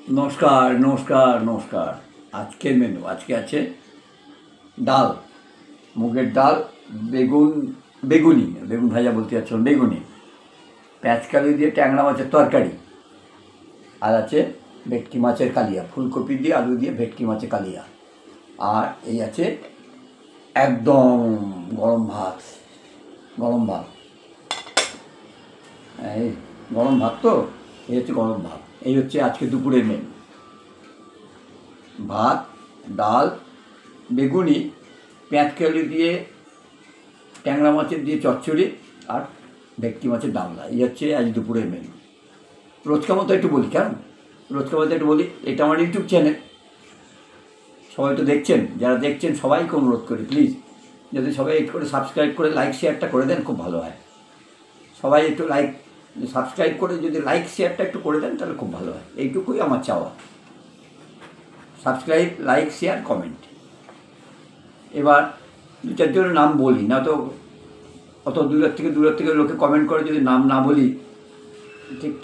নমস্কার নমস্কার নমস্কার। আজকের মেনু আজকে আছে ডাল, মুগের ডাল, বেগুন ভাজা বলতে যাচ্ছ, বেগুনি, পেঁয়াজকালি দিয়ে ট্যাংরা মাছের তরকারি, আর আছে ভেটকি মাছের কালিয়া, ফুলকপি দিয়ে আলু দিয়ে ভেটকি মাছের কালিয়া, আর এই আছে একদম গরম ভাত। এই গরম ভাত তো, এই হচ্ছে গরম ভাত। এই হচ্ছে আজকে দুপুরের মেনু। ভাত, ডাল, বেগুনি, পেঁয়াজকালি দিয়ে ট্যাংরা মাছের দিয়ে চচ্চড়ি, আর ভেটকি মাছের ডালনা। এই হচ্ছে আজ দুপুরের মেনু। রোজকার মতো একটু বলি, কেন রোজকার মতো একটু বলি, এটা আমার ইউটিউব চ্যানেল, সবাই তো দেখছেন, যারা দেখছেন সবাইকে অনুরোধ করি প্লিজ, যদি সবাই একটু করে সাবস্ক্রাইব করে লাইক শেয়ারটা করে দেন খুব ভালো হয়। সবাই একটু সাবস্ক্রাইব করে যদি লাইক শেয়ারটা একটু করে দেন তাহলে খুব ভালো হয়, এইটুকুই আমার চাওয়া। Subscribe, like, share, comment. এবার দু চারজনের নাম বলি, না তো অত দূরের থেকে লোকে কমেন্ট করে, যদি নাম না বলি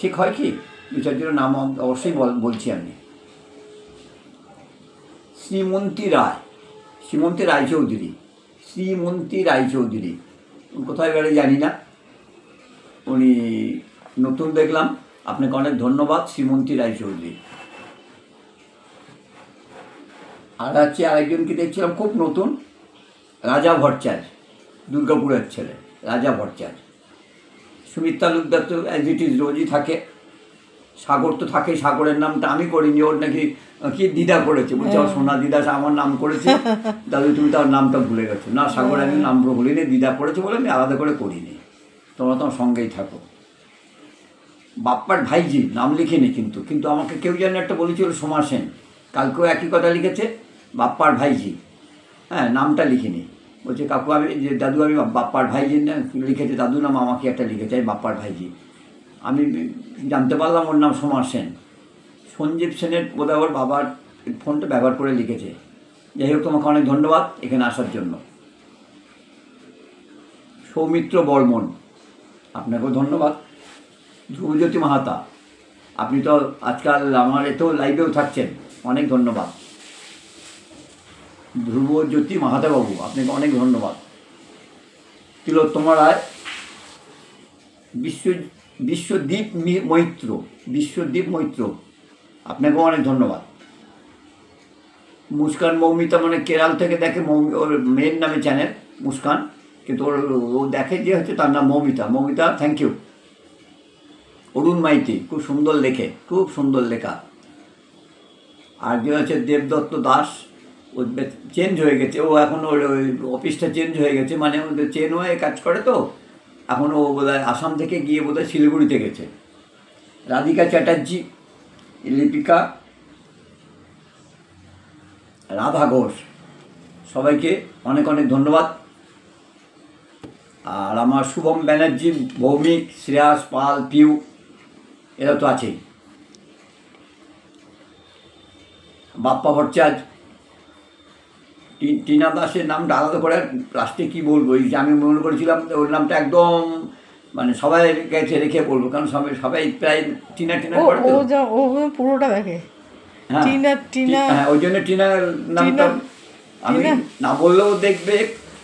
ঠিক হয় কি? দু চারজনের নাম অবশ্যই বলছি আমি। শ্রীমন্তী রায়চৌধুরী, কোথায় বেড়ে জানি না, উনি নতুন দেখলাম, আপনাকে অনেক ধন্যবাদ শ্রীমন্তী রায়চৌধুরী। আর হচ্ছে আরেকজনকে দেখছিলাম খুব নতুন, রাজা ভট্টাচার্য, দুর্গাপুরের ছেলে রাজা ভট্টাচার্য। সুমিত তালুকদার তো অ্যাজ ইট ইজ রোজই থাকে, সাগর তো থাকে, সাগরের নামটা আমি করিনি, ওর নাকি কি দিদা করেছে, বলছে আমার সোনা দিদা আমার নাম করেছে, দাদু তুমি তার নামটা ভুলে গেছো। না সাগর, আমি নামটা ভুলিনি, দিদা করেছে বলে আমি আলাদা করে করিনি, তোমরা তোমার সঙ্গেই থাকো। বাপ্পার ভাইজি নাম লিখিনি, কিন্তু আমাকে কেউ যেন একটা বলেছিল সোমা সেন, কালকেও একই কথা লিখেছে, বাপ্পার ভাইজি, হ্যাঁ নামটা লিখিনি। বলছে কাকু আমি যে দাদু আমি বাপ্পার ভাইজি না লিখেছে, দাদু নাম আমাকে একটা লিখেছে বাপ্পার ভাইজি। আমি জানতে পারলাম ওর নাম সোমা সেন। সঞ্জীব সেনের বোধহয় ওর বাবার ফোনটা ব্যবহার করে লিখেছে। যাই হোক, তোমাকে অনেক ধন্যবাদ এখানে আসার জন্য। সৌমিত্র বর্মন, আপনাকেও ধন্যবাদ। ধ্রুবজ্যোতি মাহাতা, আপনি তো আজকাল আমার এতেও লাইভেও থাকছেন, অনেক ধন্যবাদ। ধ্রুবজ্যোতি মাহাতা বাবু, আপনাকে অনেক ধন্যবাদ। তিলোত্তমা রায়, বিশ্বদীপ মৈত্র, আপনাকেও অনেক ধন্যবাদ। মুস্কান মৌমিতা, মানে কেরাল থেকে দেখে, ওর মেয়ের নামে চ্যানেল মুস্কান, কিন্তু ও দেখে যে হচ্ছে তার নাম মৌমিতা, থ্যাংক ইউ। অরুণ মাইতি, খুব সুন্দর লেখা। আর যে হচ্ছে দেবদত্ত দাস, ও চেঞ্জ হয়ে গেছে, ও এখন ওর ওই অফিসটা চেঞ্জ হয়ে গেছে, মানে ওদের চেন হয়ে কাজ করে তো, এখন ও বোধহয় আসাম থেকে গিয়ে বোধহয় শিলিগুড়িতে গেছে। রাধিকা চ্যাটার্জি, লিপিকা, রাধা ঘোষ, সবাইকে অনেক ধন্যবাদ। আর আমার শুভম ব্যানার্জি, ভৌমিক, শ্রেয়াস পাল, পিউ, এরা তো আছেই। বাপ্পা ভট্টাচার্য, টিনা দাসের নামটা আলাদা করে লাস্টে কী বলবো, এই যে আমি মনে করেছিলাম ওর নামটা একদম মানে সবাই কাছে রেখে বলবো, কারণ সবাই প্রায় টিনা করে পুরোটা দেখে। হ্যাঁ, ওই জন্য টিনার নামটা আমি না বললেও দেখবে।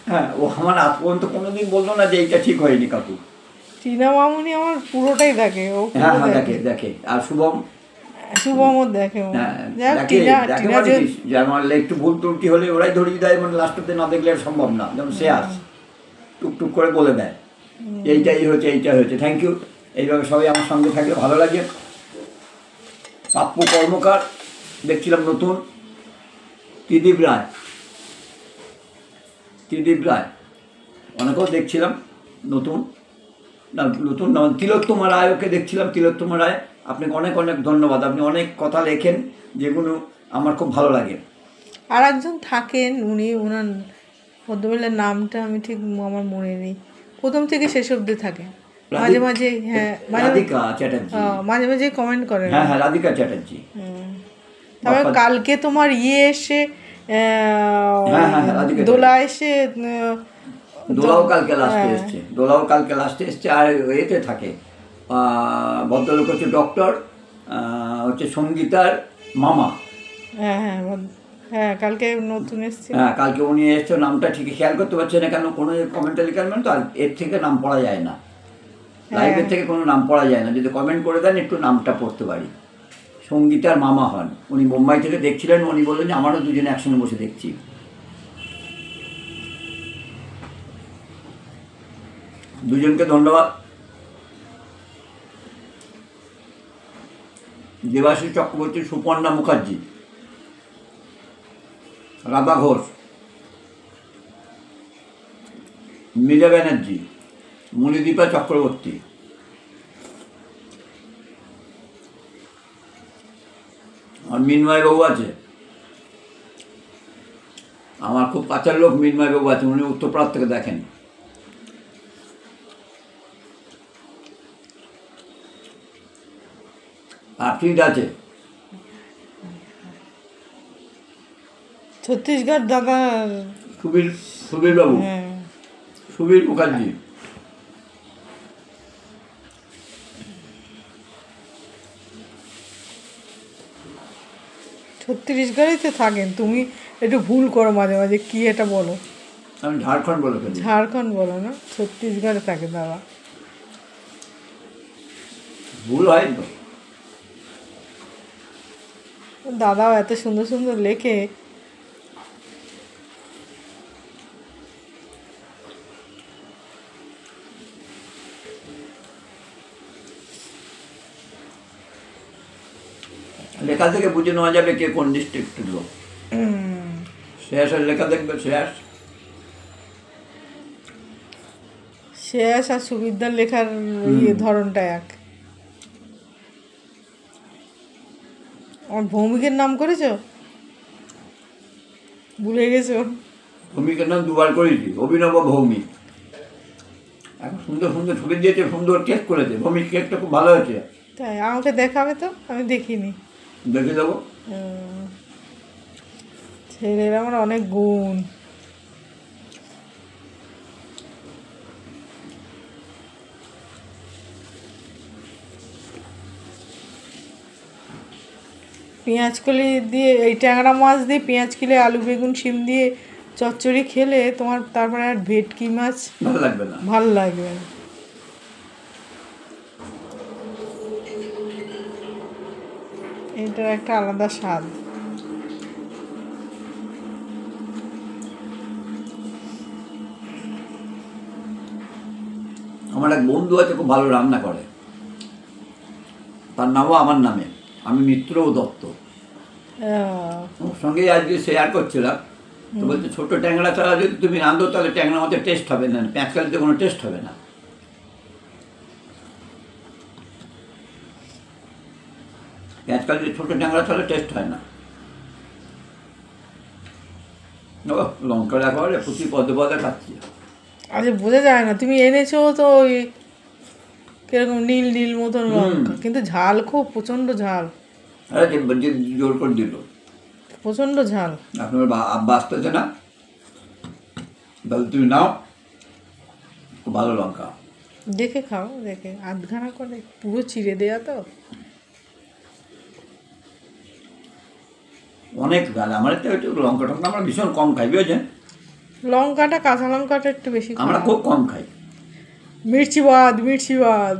হ্যাঁ, ও আমার আজ পর্যন্ত কোনোদিন বললো না যে এইটা ঠিক হয়নি কাকু। টিনা মামুনি আমার পুরোটাই দেখে। হ্যাঁ দেখে। আর শুভমও দেখে। আমার একটু ভুল ত্রুটি হলে ওরাই ধরিয়ে দেয়, মানে লাস্টতে না দেখলে সম্ভব না, যেমন সে টুকটুক করে বলে দেয় এইটা হয়েছে। Thank you. এইভাবে সবাই আমার সঙ্গে থাকলে ভালো লাগে। পাপ্পু কর্মকার দেখছিলাম নতুন। ত্রিদীপ রায় অনেকেও দেখছিলাম নতুন না, তিলোত্তমা রায়, ওকে দেখছিলাম। তিলোত্তমা রায়, আপনাকে অনেক ধন্যবাদ। আপনি অনেক কথা লেখেন যেগুলো আমার খুব ভালো লাগে। আর একজন থাকেন, ওনার ভদ্রমহিলার নামটা আমি ঠিক আমার মনে নেই, প্রথম থেকে শেষ অবধি থাকে, মাঝে হ্যাঁ রাধিকা চ্যাটার্জি, মাঝে কমেন্ট করেন। হ্যাঁ রাধিকা চ্যাটার্জি। তবে কালকে তোমার এসে দোলা এসে, দোলাও কালকে লাস্টে এসছে। আর এতে থাকে ভদ্রলোক হচ্ছে ডক্টর হচ্ছে সঙ্গীতার মামা। হ্যাঁ হ্যাঁ হ্যাঁ, কালকে নতুন এসেছিল। হ্যাঁ, কালকে উনি এসছে, নামটা ঠিক খেয়াল করতে পারছে না কেন, কোনো কমেন্টে লিখবেন তো, আর এর থেকে নাম পড়া যায় না, লাইভের থেকে কোনো নাম পড়া যায় না, যদি কমেন্ট করে দেন একটু নামটা পড়তে পারি। সঙ্গীতার মামা হন উনি, মুম্বাই থেকে দেখছিলেন, উনি বললেন যে আমারও দুজনে একসঙ্গে বসে দেখছি। দুজনকে ধন্যবাদ। দেবাশিস চক্রবর্তী, সুপর্ণা মুখার্জি, রাধা ঘোষ, মীরা ব্যানার্জি, মণিদীপা চক্রবর্তী, আর মিনময়বাবু আছে, আমার খুব কাছের লোক মিনময়বাবু আছে, উনি উত্তরপ্রাত থেকে দেখেন। আফ্রিদ আছে, ছত্তিশগড় দাদা সুবীর বাবু, হ্যাঁ সুবীর মুখার্জি, ছত্তিশগড়েই তো থাকেন। তুমি একটু ভুল করো মাঝে মাঝে, কি এটা বলো, আমি ঝাড়খণ্ড বলে ফেলি। ঝাড়খণ্ড বলো না, ছত্তিশগড়ে থাকে দাদা। ভুল হয় তো। দাদাও এত সুন্দর সুন্দর লেখে। লেখা থেকে বুঝে নেওয়া যাবে কে কোন ডিস্ট্রিক্টের লোক। শ্রেয়াসের লেখা দেখবে, শ্রেয়াস আর সুবিদ্যার লেখার ধরনটা এক। আমার ভৌমিকের নাম করেছো, ভুলে গেছো? ভৌমিকের নাম দুবার করেছি, অভিনব ভৌমিক। এখন সুন্দর সুন্দর ছবি দিয়েছে, সুন্দর কেক করেছে, ভৌমিক কেকটা খুব ভালো হয়েছে। তাই আমাকে দেখাবে তো, আমি দেখিনি। দেখে দেবো। ছেলের আমার অনেক গুণ। পেঁয়াজ কলি দিয়ে, এই ট্যাংরা মাছ দিয়ে পেঁয়াজ কিলে আলু বেগুন শিম দিয়ে চচ্চড়ি খেলে তোমার তারপরে আর ভেটকি মাছ ভালো লাগবে না, ভালো লাগবে না। এটার একটা আলাদা স্বাদ। আমার এক বন্ধু আছে, খুব ভালো রান্না করে, তার নামও আমার নামে, আমি মিত্র দত্ত। ওর সঙ্গেই আজকে শেয়ার করছিলাম, তো বলছে ছোটো ট্যাংরা ছাড়া যদি তুমি রাঁধো তাহলে ট্যাংরা মাছের টেস্ট হবে না, পেঁয়াজকালিতে কোনো টেস্ট হবে না। পেঁয়াজকালিতে ছোটো ট্যাংরা ছাড়া টেস্ট হয় না। ও লঙ্কা একেবারে প্রতি পদে পদে খাচ্ছি। আচ্ছা, বোঝা যায় না, তুমি এনেছো তো ওই কিরকম নীল নীল মতন লঙ্কা, কিন্তু ঝাল খুব, প্রচণ্ড ঝাল। আরে যে জোর করে দিল, প্রচণ্ড ঝাল। আপনার আব্বা আসতেছে না, তাহলে তুমি নাও, খুব ভালো লঙ্কা। দেখে খাও, দেখে আধখানা করে, পুরো চিড়ে দেয়া তো। অনেক ঝাল, আমার তো একটু লঙ্কা টঙ্কা আমরা ভীষণ কম খাই, বুঝেছেন? লঙ্কাটা, কাঁচা লঙ্কাটা একটু বেশি আমরা খুব কম খাই। মির্চি বাদ, মির্চি বাদ।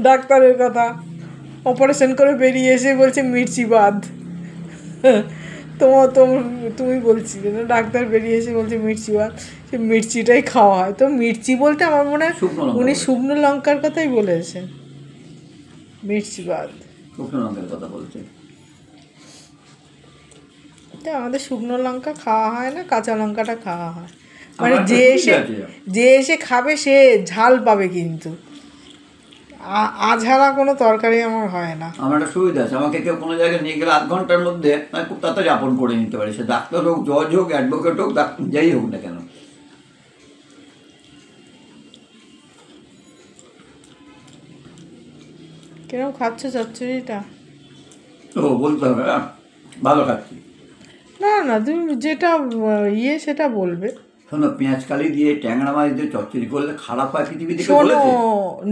ডাক্তারের কথা, অপারেশন করে বেরিয়ে এসে বলছে মির্চি বাদ। তুমি বলছিলে না, ডাক্তার বেরিয়ে এসে বলছে মির্চি বাদ, সে মির্চিটাই খাওয়া হয়। তো মির্চি বলতে আমার মনে হয় উনি শুকনো লঙ্কার কথাই বলেছেন, মির্চি বাদ। শুকনো লঙ্কার কথা বলছে। আমাদের শুকনো লঙ্কা খাওয়া হয় না, কাঁচা লঙ্কাটা খাওয়া হয়। মানে যে এসে খাবে সে ঝাল পাবে, কিন্তু আঝালা কোনো তরকারি আমার হয় না। আমার একটা সুবিধা আছে, আমাকে কেউ কোনো জায়গায় নিয়ে গেলে আধ ঘন্টার মধ্যে আমি খুব তাড়াতাড়ি আপন করে নিতে পারি, সে ডাক্তার হোক, জজ হোক, অ্যাডভোকেট হোক, যাই হোক না কেন। কিরকম খাচ্ছ চচ্চড়িটা? ও বলতে হবে, ভালো খাচ্ছি। না না, তুমি যেটা সেটা বলবে। শোনো, পেঁয়াজ কালি দিয়ে ট্যাংরা মাছ দিয়ে চচ্চড়ি করলে খারাপ হয় পৃথিবী থেকে শোনো, বলেছে?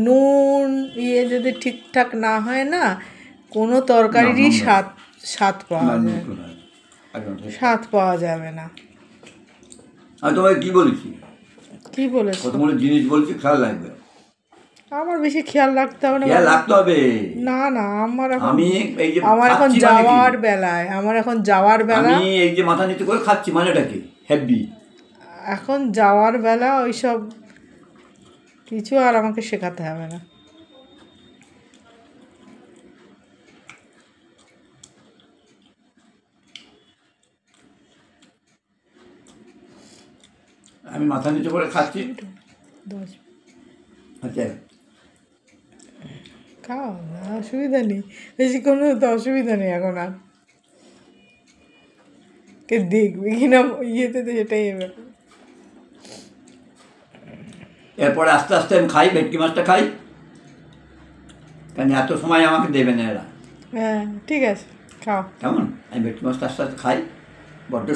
নুন যদি ঠিকঠাক না হয় না, কোনো তরকারিরই স্বাদ পাওয়া না, যাবে নতুন হয়। একদম ঠিক। স্বাদ পাওয়া যাবে না। আমি তোমাকে কি বলেছি? কি বলেছো? কতগুলো জিনিস বলছি, খেয়াল রাখবে। আমার বেশি খেয়াল রাখতে হবে না খেয়াল বাবা। রাখতে হবে। না না, আমার এখন আমি এই যে আমার এখন খাচ্ছি মানে কি? যাওয়ার বেলায়, আমার এখন যাওয়ার বেলা, আমি এই যে মাথা নিচু করে খাচ্ছি মানেটা কি? হেভি। এখন যাওয়ার বেলা, ওইসব কিছু আর আমাকে শেখাতে হবে না। আমি মাথা নিচু করে খাচ্ছি। 10 আচ্ছা, খাও না, অসুবিধা নেই, বেশি কোনো তো অসুবিধা নেই এখন আর। কে দেখবে কিনা ইয়েতে, তো সেটাই এবার। এরপরে আস্তে আস্তে আমি খাই, ভেটকি মাছটা খাই, কারণ এত সময় আমাকে দেবে না এরা। হ্যাঁ ঠিক আছে, খাও। কেমন? আমি ভেটকি মাছটা আস্তে আস্তে খাই, বড্ড